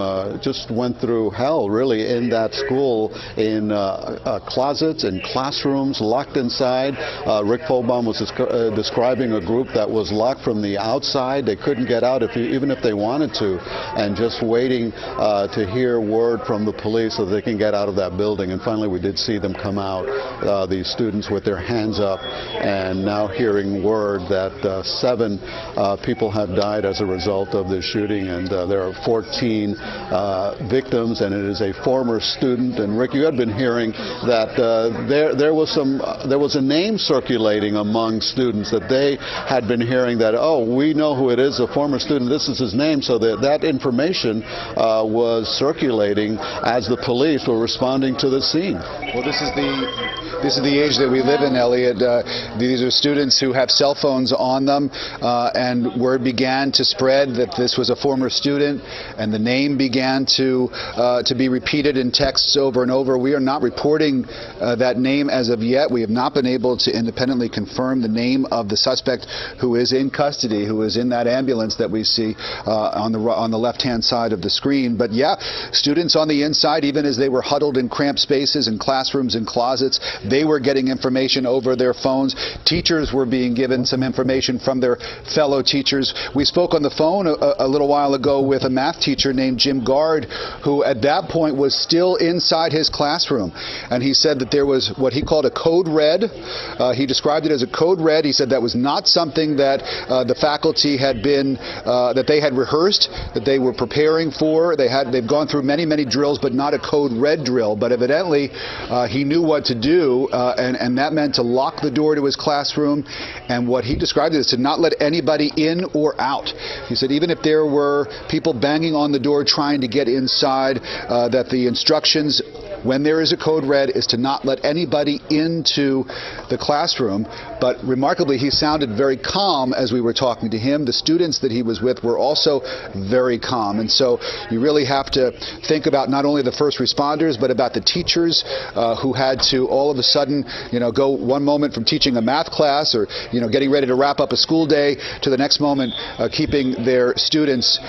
just went through hell, really, in that school, in closets and classrooms, locked inside. Rick Folbaum was describing a group that was locked from the outside. They couldn't get out even if they wanted to, and just waiting to hear word from the police so they can get out of that building. And finally, we did see them come out, these students with their hands up, and now hearing word that 7 people have died as a result of this shooting. shooting, and there are 14 victims, and it is a former student. And Rick, you had been hearing that there was a name circulating among students that they had been hearing that, oh, we know who it is, a former student, this is his name, so that information was circulating as the police were responding to the scene. Well, this is the age that we live in, Elliot. These are students who have cell phones on them, and word began to spread that this was a former student, and the name began to be repeated in texts over and over. We are not reporting that name as of yet. We have not been able to independently confirm the name of the suspect who is in custody, who is in that ambulance that we see on the left-hand side of the screen. But yeah, students on the inside, even as they were huddled in cramped spaces in classrooms and closets, they were getting information over their phones. Teachers were being given some information from their fellow teachers. We spoke on the phone a little while ago with a math teacher named Jim Gard, who at that point was still inside his classroom. And he said that there was what he called a code red. He described it as a code red. He said that was not something that the faculty had been, that they had rehearsed, that they were preparing for. They've gone through many, many drills, but not a code red drill. But evidently, he knew what to do, and that meant to lock the door to his classroom. And what he described it as to not let anybody in or out. He said even if there were people banging on the door trying to get inside, that the instructions when there is a code red is to not let anybody into the classroom. But remarkably, he sounded very calm as we were talking to him. The students that he was with were also very calm. And so you really have to think about not only the first responders, but about the teachers who had to all of a sudden, go one moment from teaching a math class or, getting ready to wrap up a school day to the next moment keeping their students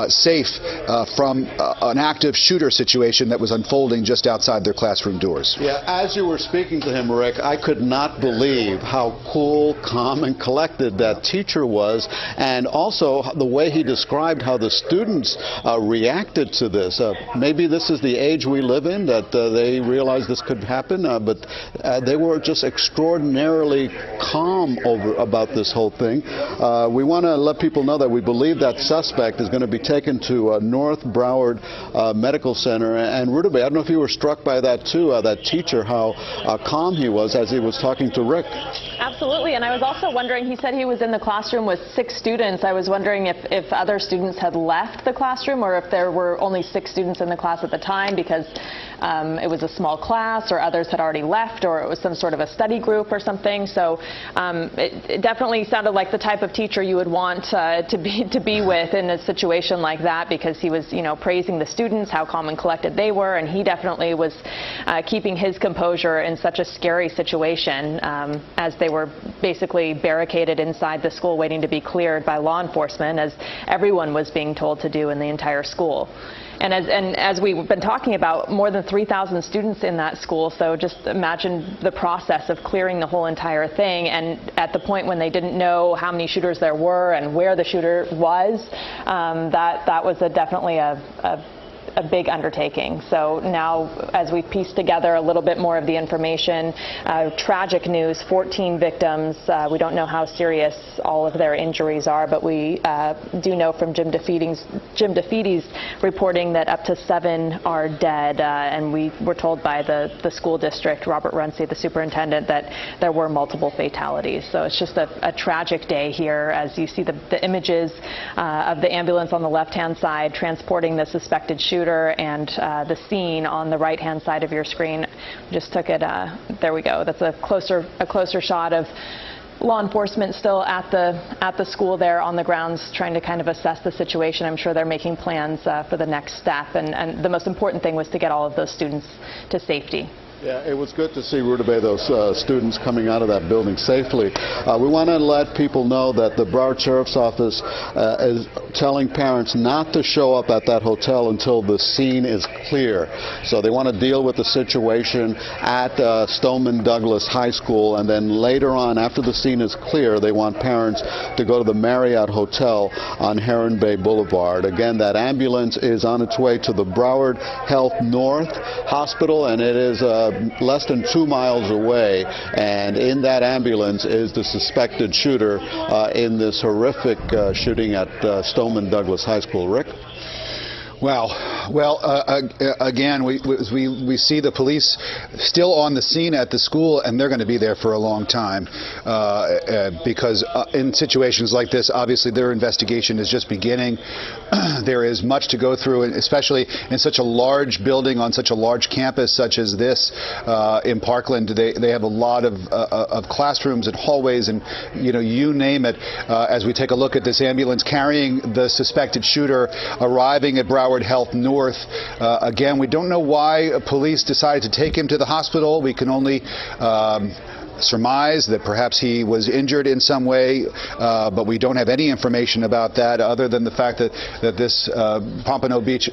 safe from an active shooter situation that was unfolding just outside their classroom doors. Yeah, as you were speaking to him, Rick, I could not believe how cool, calm, and collected that teacher was, and also the way he described how the students reacted to this. Maybe this is the age we live in, that they realized this could happen, but they were just extraordinarily calm about this whole thing. We want to let people know that we believe that suspect is going to be taken to North Broward Medical Center. And Rudabeh, I don't know if you were struck by that too, that teacher, how calm he was as he was talking to Rick. Absolutely, and I was also wondering, he said he was in the classroom with 6 students. I was wondering if other students had left the classroom or if there were only 6 students in the class at the time because it was a small class or others had already left or it was some sort of a study group or something. So it definitely sounded like the type of teacher you would want to be with in a situation like that because he was, praising the students, how calm and collected they were, and he definitely was keeping his composure in such a scary situation as they were basically barricaded inside the school waiting to be cleared by law enforcement, as everyone was being told to do in the entire school. And as we've been talking about, more than 3,000 students in that school, so just imagine the process of clearing the whole entire thing. And at the point when they didn't know how many shooters there were and where the shooter was, that was definitely a big undertaking. So now, as we piece together a little bit more of the information, tragic news, 14 victims. We don't know how serious all of their injuries are, but we do know from Jim DeFeedy's reporting that up to 7 are dead, and we were told by the school district, Robert Runcie, the superintendent, that there were multiple fatalities. So it's just a tragic day here as you see the images of the ambulance on the left-hand side transporting the suspected shooter and the scene on the right-hand side of your screen. Just took it. There we go. That's a closer shot of law enforcement still at the school there on the grounds trying to kind of assess the situation. I'm sure they're making plans for the next step. And the most important thing was to get all of those students to safety. Yeah, it was good to see, Rudabeh, those students coming out of that building safely. We want to let people know that the Broward Sheriff's Office is telling parents not to show up at that hotel until the scene is clear. So they want to deal with the situation at Stoneman Douglas High School, and then later on, after the scene is clear, they want parents to go to the Marriott Hotel on Heron Bay Boulevard. Again, that ambulance is on its way to the Broward Health North Hospital, and it is less than 2 miles away, and in that ambulance is the suspected shooter in this horrific shooting at Stoneman Douglas High School. Rick? Wow. Well, again, we see the police still on the scene at the school, and they're going to be there for a long time because in situations like this, obviously their investigation is just beginning. There is much to go through, and especially in such a large building on such a large campus such as this in Parkland. They have a lot of classrooms and hallways, and you name it. As we take a look at this ambulance carrying the suspected shooter arriving at Broward Health North. Again, we don't know why police decided to take him to the hospital. We can only surmise that perhaps he was injured in some way, but we don't have any information about that other than the fact that this Pompano Beach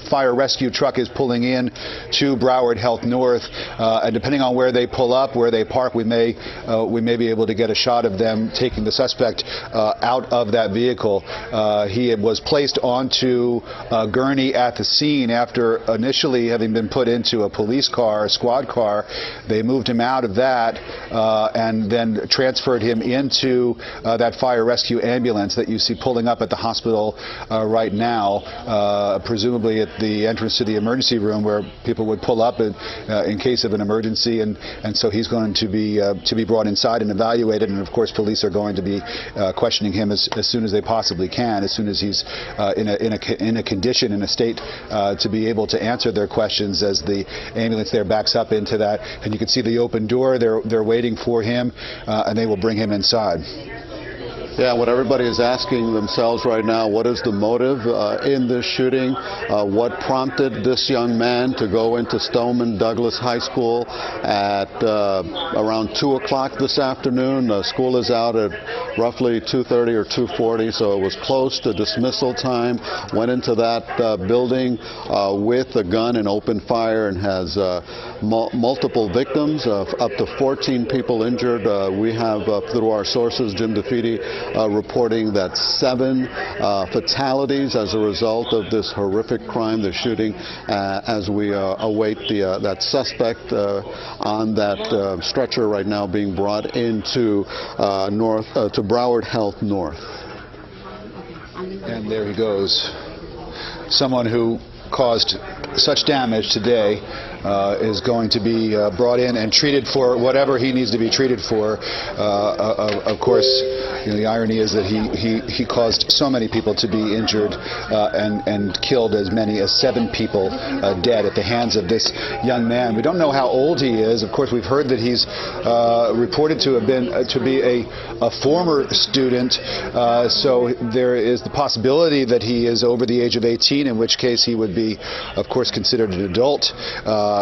fire rescue truck is pulling in to Broward Health North, and depending on where they pull up, where they park, we may be able to get a shot of them taking the suspect out of that vehicle. He was placed onto a gurney at the scene after initially having been put into a police car, a squad car. They moved him out of that and then transferred him into that fire rescue ambulance that you see pulling up at the hospital right now, presumably at the entrance to the emergency room where people would pull up in case of an emergency, and so he's going to be brought inside and evaluated, and of course police are going to be questioning him as soon as they possibly can, as soon as he's in a condition, in a state to be able to answer their questions as the ambulance there backs up into that, and you can see the open door. They're waiting for him, and they will bring him inside. Yeah, what everybody is asking themselves right now, what is the motive in this shooting? What prompted this young man to go into Stoneman Douglas High School at around 2 o'clock this afternoon? School is out at roughly 2:30 or 2:40, so it was close to dismissal time. Went into that building with a gun and opened fire, and has multiple victims, up to 14 people injured. We have, through our sources, Jim DeFede, reporting that 7 fatalities as a result of this horrific crime, the shooting, as we await that suspect on that stretcher right now being brought into to Broward Health North. And there he goes. Someone who caused such damage today is going to be brought in and treated for whatever he needs to be treated for. Of course, the irony is that he caused so many people to be injured and killed as many as 7 people dead at the hands of this young man. We don't know how old he is. Of course, we've heard that he's reported to be a former student, so there is the possibility that he is over the age of 18, in which case he would be, of course, considered an adult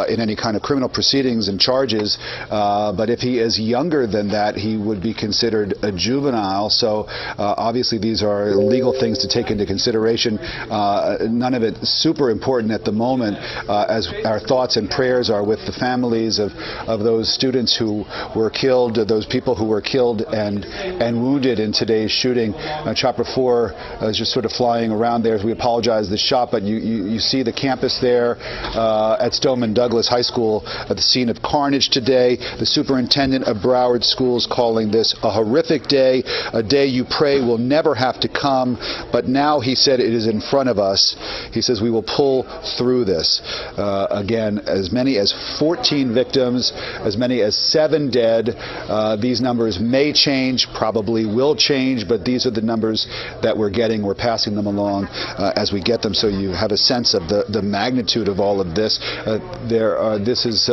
in any kind of criminal proceedings and charges. But if he is younger than that, he would be considered a juvenile. So obviously these are legal things to take into consideration. None of it super important at the moment, as our thoughts and prayers are with the families of those students who were killed, those people who were killed and wounded in today's shooting. Chopper 4 is just sort of flying around there as we apologize the shot, but you see the campus there at Stoneman Douglas High School at the scene of carnage today. The superintendent of Broward Schools calling this a horrific day, a day you pray will never have to come, but now he said it is in front of us. He says we will pull through this. Again, as many as 14 victims, as many as 7 dead. These numbers may change, probably will change, but these are the numbers that we're getting. We're passing them along as we get them, so you have a sense of the magnitude of all of this. This is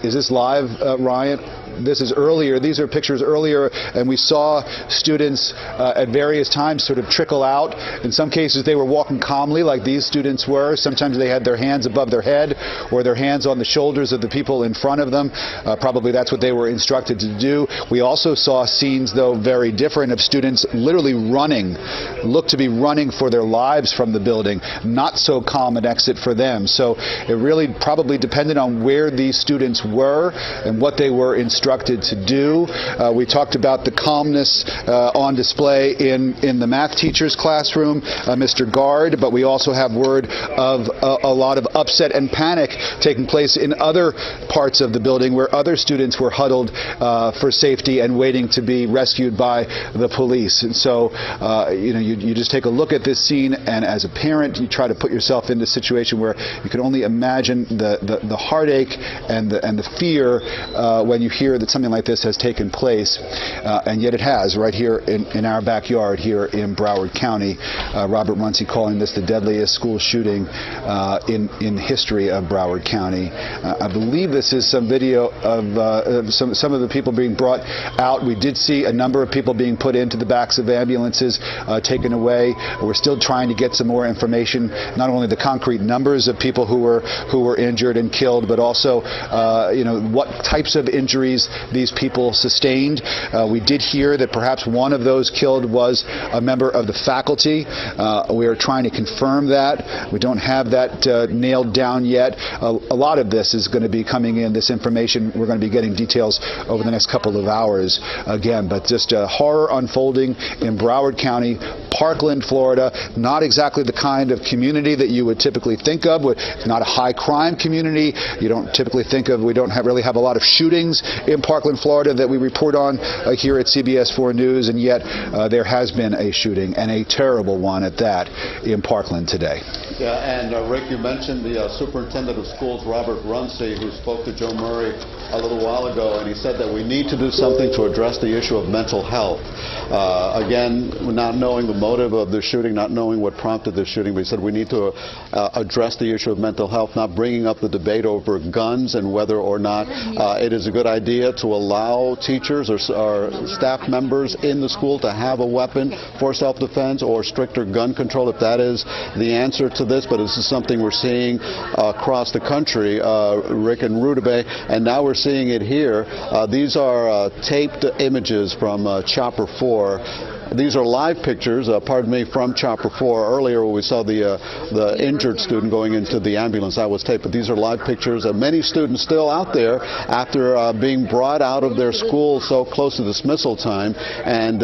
this live, Ryan? This is earlier. These are pictures earlier, and we saw students at various times sort of trickle out. In some cases, they were walking calmly, like these students were. Sometimes they had their hands above their head or their hands on the shoulders of the people in front of them. Probably that's what they were instructed to do. We also saw scenes, though very different, of students literally running look to be running for their lives from the building. Not so calm an exit for them. So it really probably depended on where these students were and what they were instructed to do. We talked about the calmness on display in the math teacher's classroom, Mr. Guard, but we also have word of a lot of upset and panic taking place in other parts of the building where other students were huddled for safety and waiting to be rescued by the police. And so, you just take a look at this scene, and as a parent, you try to put yourself in a situation where you can only imagine the heartache and the fear when you hear that something like this has taken place, and yet it has right here in our backyard here in Broward County. Robert Runcie calling this the deadliest school shooting in history of Broward County. I believe this is some video of some of the people being brought out. We did see a number of people being put into the backs of ambulances, taken away. We're still trying to get some more information, not only the concrete numbers of people who were injured and killed, but also what types of injuries these people sustained. We did hear that perhaps one of those killed was a member of the faculty. We are trying to confirm that. We don't have that nailed down yet. A lot of this is going to be coming in, this information. We're going to be getting details over the next couple of hours again, but just a horror unfolding in Broward County, Parkland, Florida. Not exactly the kind of community that you would typically think of. It's not a high crime community. You don't typically think of, we don't really have a lot of shootings in Parkland, Florida that we report on here at CBS 4 News, and yet there has been a shooting, and a terrible one at that, in Parkland today. Yeah, and Rick, you mentioned the superintendent of schools, Robert Runcie, who spoke to Joe Murray a little while ago, and he said that we need to do something to address the issue of mental health. Again, not knowing the motive of the shooting, not knowing what prompted the shooting, but he said we need to address the issue of mental health, not bringing up the debate over guns and whether or not it is a good idea to allow teachers or staff members in the school to have a weapon for self-defense, or stricter gun control, if that is the answer to this. But this is something we're seeing across the country, Rick and Rudabeh, and now we're seeing it here. These are taped images from Chopper 4. These are live pictures, from Chopper 4. Earlier we saw the injured student going into the ambulance. That was taped, but these are live pictures of many students still out there after being brought out of their school so close to dismissal time. And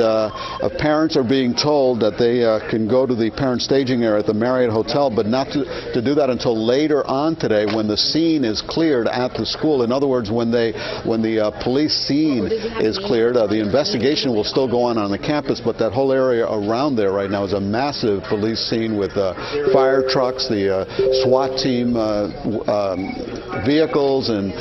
parents are being told that they can go to the parent staging area at the Marriott Hotel, but not to do that until later on today when the scene is cleared at the school. In other words, when the police scene is cleared, the investigation will still go on the campus, but that whole area around there right now is a massive police scene with fire trucks, the SWAT team vehicles, and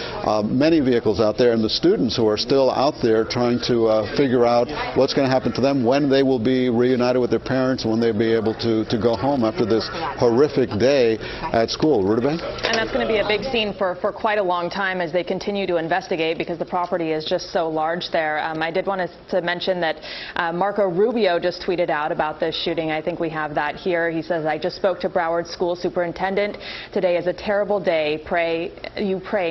many vehicles out there, and the students who are still out there trying to figure out what's going to happen to them, when they will be reunited with their parents, when they'll be able to go home after this horrific day at school. Rudabeh? And that's going to be a big scene for quite a long time as they continue to investigate, because the property is just so large there. I did want to mention that Marco Rubio just tweeted out about this shooting. I think we have that here. He says, "I just spoke to Broward School Superintendent. Today is a terrible day. Pray,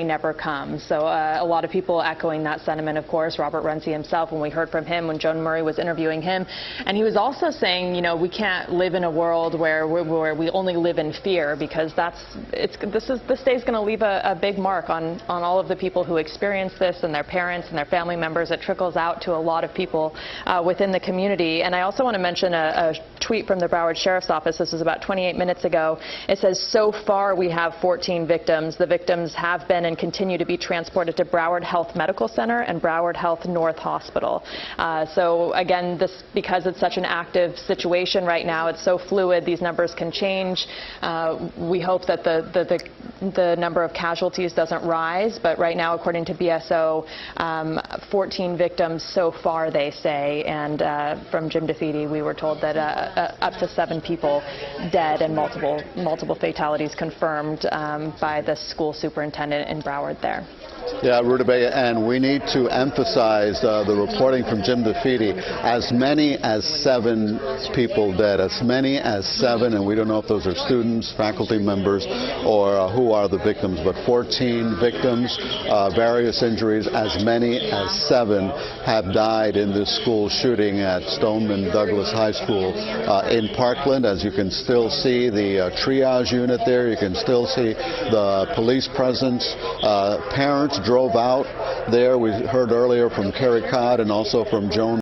never come." So a lot of people echoing that sentiment, of course. Robert Runcie himself, when we heard from him, when Joe Murray was interviewing him. And he was also saying, we can't live in a world where we only live in fear, because this day is going to leave a big mark on all of the people who experience this, and their parents and their family members. It trickles out to a lot of people within the community. And I also want to mention a tweet from the Broward Sheriff's Office. This was about 28 minutes ago. It says, "So far we have 14 victims. The victims have been and continue to be transported to Broward Health Medical Center and Broward Health North Hospital." So again, because it's such an active situation right now, it's so fluid, these numbers can change. We hope that the number of casualties doesn't rise, but right now, according to BSO, 14 victims so far, they say, and from Jim DeFede, we were told that up to 7 people dead and multiple fatalities confirmed by the school superintendent in Broward there. Yeah, Rudabeh, and we need to emphasize the reporting from Jim DeFede. As many as 7 people dead, as many as 7, and we don't know if those are students, faculty members, or who who are the victims, but 14 victims, various injuries. As many as 7 have died in this school shooting at Stoneman Douglas High School in Parkland. As you can still see the triage unit there, you can still see the police presence. Parents drove out there. We heard earlier from Kerry Codd and also from Joan